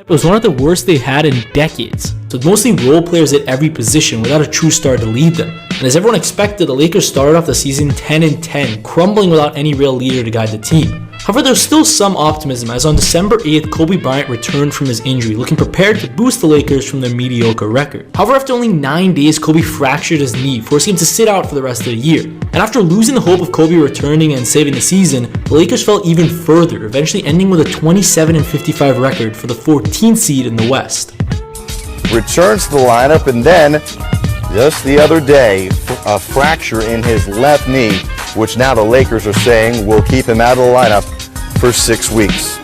It was one of the worst they had in decades. So mostly role players at every position without a true star to lead them. And as everyone expected, the Lakers started off the season 10-10, crumbling without any real leader to guide the team. However, there's still some optimism as on December 8th, Kobe Bryant returned from his injury, looking prepared to boost the Lakers from their mediocre record. However, after only 9 days, Kobe fractured his knee, forcing him to sit out for the rest of the year. And after losing the hope of Kobe returning and saving the season, the Lakers fell even further, eventually ending with a 27-55 record for the 14th seed in the West. Returns to the lineup, and then, just the other day, a fracture in his left knee, which now the Lakers are saying will keep him out of the lineup for 6 weeks.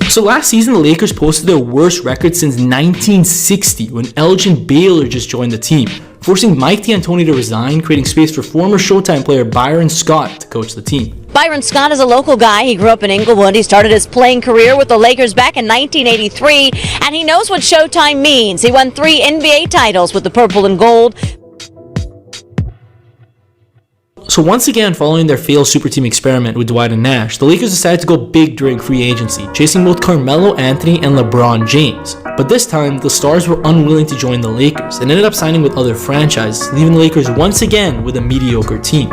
So last season, the Lakers posted their worst record since 1960 when Elgin Baylor just joined the team, forcing Mike D'Antoni to resign, creating space for former Showtime player Byron Scott to coach the team. Byron Scott is a local guy. He grew up in Inglewood. He started his playing career with the Lakers back in 1983, and he knows what Showtime means. He won 3 NBA titles with the purple and gold. So once again, following their failed Superteam experiment with Dwight and Nash, the Lakers decided to go big during free agency, chasing both Carmelo Anthony and LeBron James. But this time, the stars were unwilling to join the Lakers and ended up signing with other franchises, leaving the Lakers once again with a mediocre team.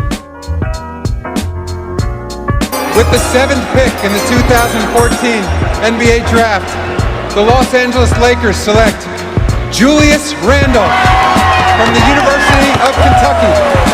With the 7th pick in the 2014 NBA Draft, the Los Angeles Lakers select Julius Randle from the University of Kentucky.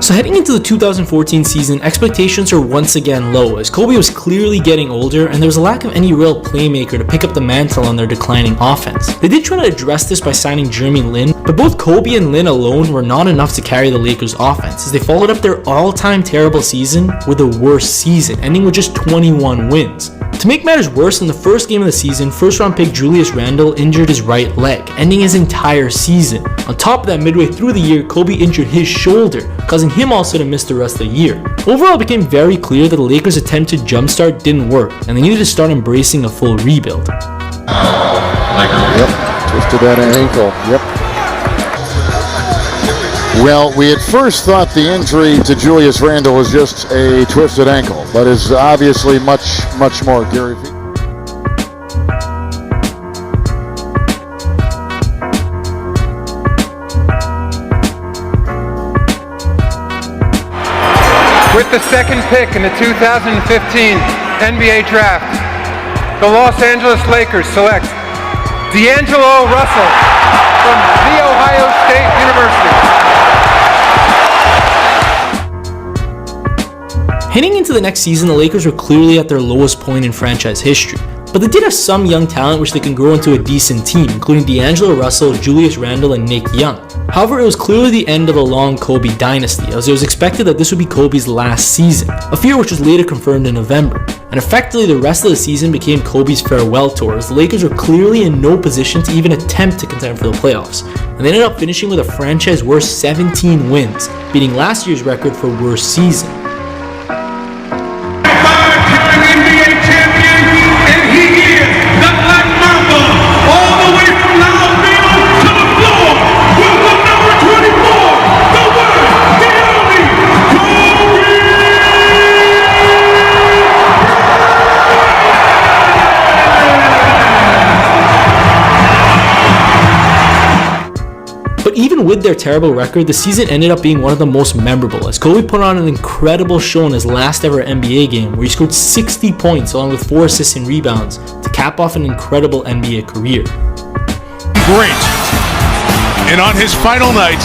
So heading into the 2014 season, expectations are once again low as Kobe was clearly getting older and there was a lack of any real playmaker to pick up the mantle on their declining offense. They did try to address this by signing Jeremy Lin, but both Kobe and Lin alone were not enough to carry the Lakers' offense as they followed up their all-time terrible season with a worse season, ending with just 21 wins. To make matters worse, in the first game of the season, first-round pick Julius Randle injured his right leg, ending his entire season. On top of that, midway through the year, Kobe injured his shoulder, causing him also to miss the rest of the year. Overall, it became very clear that the Lakers' attempt to jumpstart didn't work, and they needed to start embracing a full rebuild. Yep, twisted that ankle, yep. Well, we at first thought the injury to Julius Randle was just a twisted ankle, but is obviously much more. Gary V. With the 2nd pick in the 2015 NBA Draft, the Los Angeles Lakers select D'Angelo Russell from The Ohio State University. Heading into the next season, the Lakers were clearly at their lowest point in franchise history. But they did have some young talent which they can grow into a decent team, including D'Angelo Russell, Julius Randle, and Nick Young. However, it was clearly the end of the long Kobe dynasty, as it was expected that this would be Kobe's last season, a fear which was later confirmed in November. And effectively, the rest of the season became Kobe's farewell tour, as the Lakers were clearly in no position to even attempt to contend for the playoffs. And they ended up finishing with a franchise-worst 17 wins, beating last year's record for worst season. Even with their terrible record, the season ended up being one of the most memorable, as Kobe put on an incredible show in his last ever NBA game where he scored 60 points along with 4 assists and rebounds to cap off an incredible NBA career. Great. And on his final night,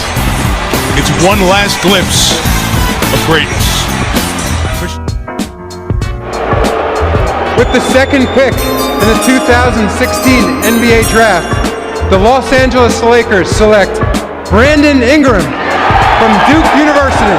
it's one last glimpse of greatness. With the 2nd pick in the 2016 NBA Draft, the Los Angeles Lakers select Brandon Ingram from Duke University.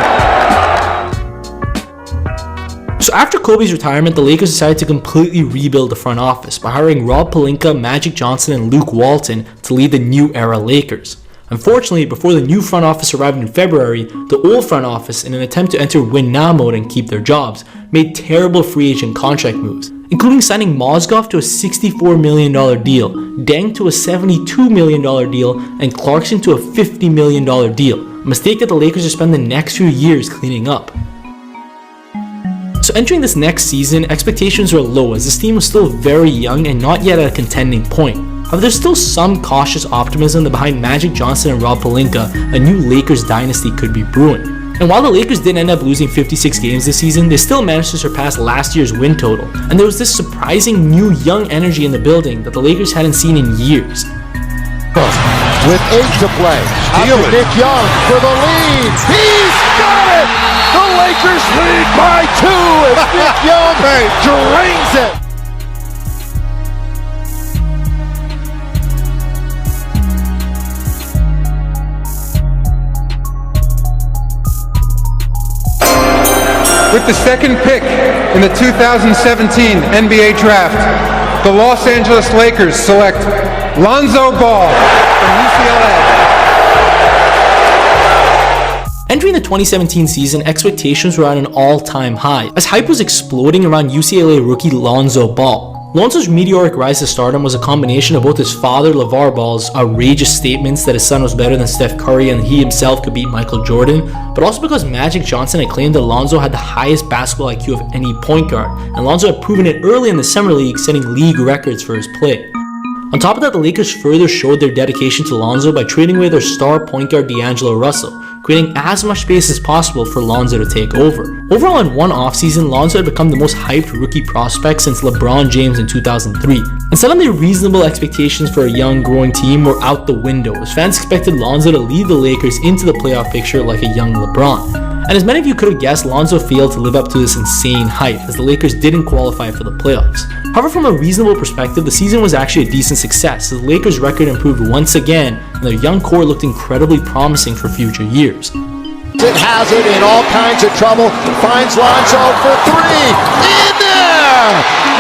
So after Kobe's retirement, the Lakers decided to completely rebuild the front office by hiring Rob Pelinka, Magic Johnson, and Luke Walton to lead the new era Lakers. Unfortunately, before the new front office arrived in February, the old front office, in an attempt to enter win-now mode and keep their jobs, made terrible free agent contract moves, including signing Mozgov to a $64 million deal, Deng to a $72 million deal, and Clarkson to a $50 million deal, a mistake that the Lakers will spend the next few years cleaning up. So entering this next season, expectations were low as this team was still very young and not yet at a contending point. However, there's still some cautious optimism that behind Magic Johnson and Rob Pelinka, a new Lakers dynasty could be brewing. And while the Lakers did end up losing 56 games this season, they still managed to surpass last year's win total. And there was this surprising new young energy in the building that the Lakers hadn't seen in years. With 8 to play, out to Nick Young for the lead. He's got it! The Lakers lead by 2 as Nick Young drains it. With the second pick in the 2017 NBA Draft, the Los Angeles Lakers select Lonzo Ball from UCLA. Entering the 2017 season, expectations were at an all-time high, as hype was exploding around UCLA rookie Lonzo Ball. Lonzo's meteoric rise to stardom was a combination of both his father, LeVar Ball's outrageous statements that his son was better than Steph Curry and he himself could beat Michael Jordan, but also because Magic Johnson had claimed that Lonzo had the highest basketball IQ of any point guard, and Lonzo had proven it early in the summer league, setting league records for his play. On top of that, the Lakers further showed their dedication to Lonzo by trading away their star point guard D'Angelo Russell, creating as much space as possible for Lonzo to take over. Overall, in one offseason, Lonzo had become the most hyped rookie prospect since LeBron James in 2003. And suddenly, reasonable expectations for a young, growing team were out the window, as fans expected Lonzo to lead the Lakers into the playoff picture like a young LeBron. And as many of you could have guessed, Lonzo failed to live up to this insane hype, as the Lakers didn't qualify for the playoffs. However, from a reasonable perspective, the season was actually a decent success, as the Lakers' record improved once again, and their young core looked incredibly promising for future years. It has it in all kinds of trouble. Finds Lonzo for 3. In there!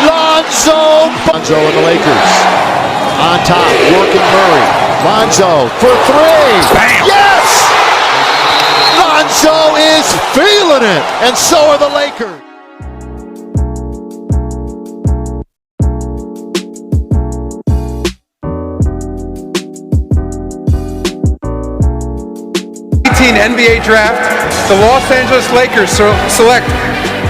Lonzo and the Lakers. On top, working Murray. Lonzo for 3. Bam! Yes! Lonzo is feeling it, and so are the Lakers. NBA Draft, the Los Angeles Lakers select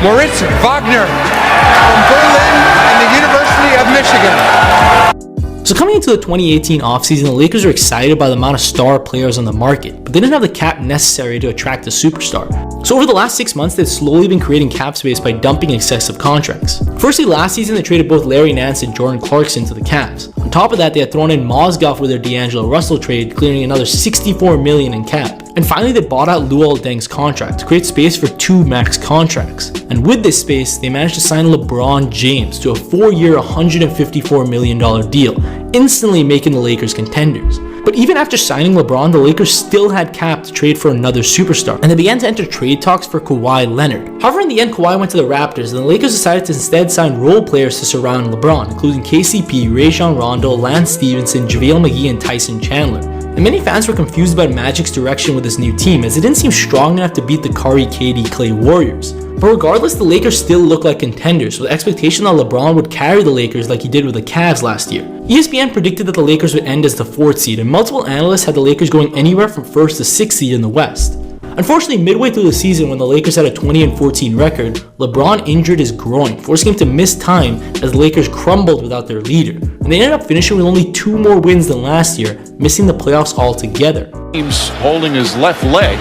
Moritz Wagner from Berlin and the University of Michigan. So coming into the 2018 offseason, the Lakers were excited by the amount of star players on the market, but they didn't have the cap necessary to attract a superstar. So over the last 6 months, they've slowly been creating cap space by dumping excessive contracts. Firstly, last season they traded both Larry Nance and Jordan Clarkson to the Cavs. On top of that, they had thrown in Mozgov with their D'Angelo Russell trade, clearing another $64 million in cap. And finally, they bought out Luol Deng's contract to create space for 2 max contracts. And with this space, they managed to sign LeBron James to a 4-year, $154 million deal, instantly making the Lakers contenders. But even after signing LeBron, the Lakers still had cap to trade for another superstar, and they began to enter trade talks for Kawhi Leonard. However, in the end, Kawhi went to the Raptors, and the Lakers decided to instead sign role players to surround LeBron, including KCP, Rajon Rondo, Lance Stevenson, JaVale McGee, and Tyson Chandler. And many fans were confused about Magic's direction with this new team, as it didn't seem strong enough to beat the Curry, KD, Clay Warriors. But regardless, the Lakers still looked like contenders, with the expectation that LeBron would carry the Lakers like he did with the Cavs last year. ESPN predicted that the Lakers would end as the 4th seed, and multiple analysts had the Lakers going anywhere from 1st to 6th seed in the West. Unfortunately, midway through the season when the Lakers had a 20-14 record, LeBron injured his groin, forcing him to miss time as the Lakers crumbled without their leader. And they ended up finishing with only 2 more wins than last year, missing the playoffs altogether. James holding his left leg,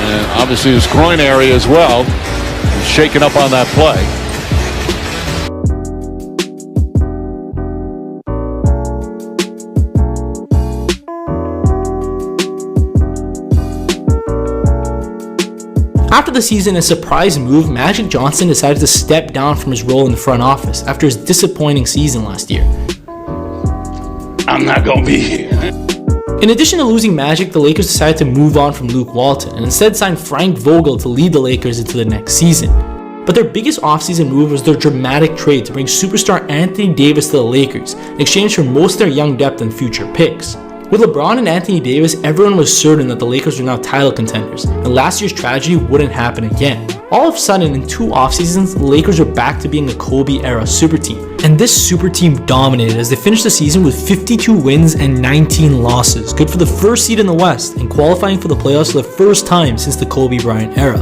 and obviously his groin area as well. He's shaken up on that play. After the season, a surprise move, Magic Johnson decided to step down from his role in the front office after his disappointing season last year. I'm not gonna be here. In addition to losing Magic, the Lakers decided to move on from Luke Walton and instead signed Frank Vogel to lead the Lakers into the next season. But their biggest offseason move was their dramatic trade to bring superstar Anthony Davis to the Lakers in exchange for most of their young depth and future picks. With LeBron and Anthony Davis, everyone was certain that the Lakers were now title contenders, and last year's tragedy wouldn't happen again. All of a sudden, in 2 off seasons, the Lakers are back to being a Kobe-era super team. And this super team dominated as they finished the season with 52 wins and 19 losses, good for the first seed in the West, and qualifying for the playoffs for the first time since the Kobe Bryant era.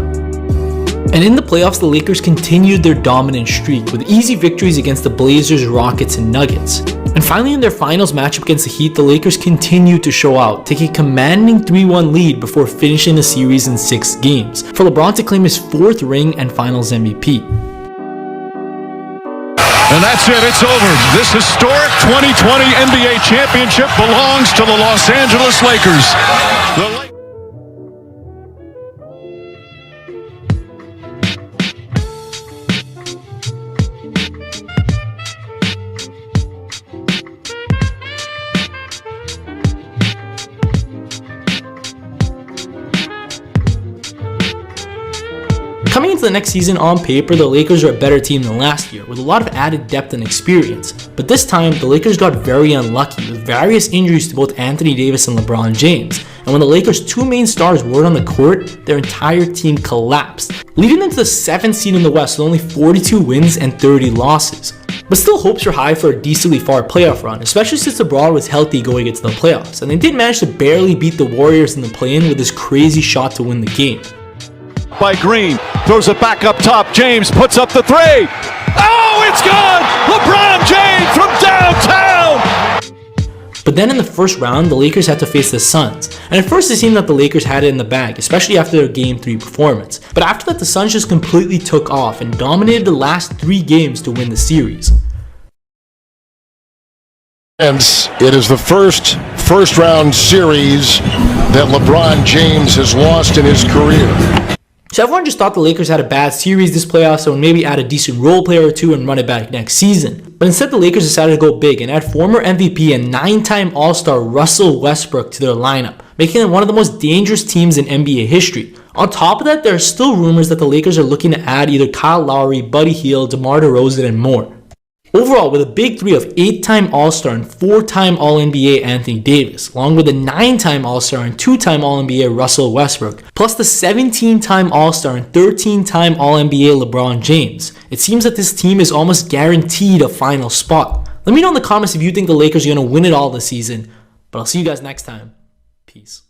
And in the playoffs, the Lakers continued their dominant streak with easy victories against the Blazers, Rockets, and Nuggets. And finally, in their finals matchup against the Heat, the Lakers continued to show out, taking a commanding 3-1 lead before finishing the series in 6 games, for LeBron to claim his 4th ring and finals MVP. And that's it, it's over. This historic 2020 NBA championship belongs to the Los Angeles Lakers. Coming into the next season, on paper, the Lakers are a better team than last year, with a lot of added depth and experience. But this time, the Lakers got very unlucky, with various injuries to both Anthony Davis and LeBron James. And when the Lakers' 2 main stars weren't on the court, their entire team collapsed, leading them to the 7th seed in the West with only 42 wins and 30 losses. But still, hopes were high for a decently far playoff run, especially since LeBron was healthy going into the playoffs, and they did manage to barely beat the Warriors in the play-in with this crazy shot to win the game. By Green, throws it back up top. James puts up the 3. Oh, it's gone! LeBron James from downtown! But then in the first round, the Lakers had to face the Suns. And at first it seemed that the Lakers had it in the bag, especially after their Game 3 performance. But after that, the Suns just completely took off and dominated the last 3 games to win the series. And it is the first round series that LeBron James has lost in his career. So everyone just thought the Lakers had a bad series this playoff, so maybe add a decent role player or 2 and run it back next season. But instead, the Lakers decided to go big and add former MVP and 9-time All-Star Russell Westbrook to their lineup, making them one of the most dangerous teams in NBA history. On top of that, there are still rumors that the Lakers are looking to add either Kyle Lowry, Buddy Hield, DeMar DeRozan, and more. Overall, with a big 3 of 8-time All-Star and 4-time All-NBA Anthony Davis, along with a 9-time All-Star and 2-time All-NBA Russell Westbrook, plus the 17-time All-Star and 13-time All-NBA LeBron James, it seems that this team is almost guaranteed a final spot. Let me know in the comments if you think the Lakers are going to win it all this season, but I'll see you guys next time. Peace.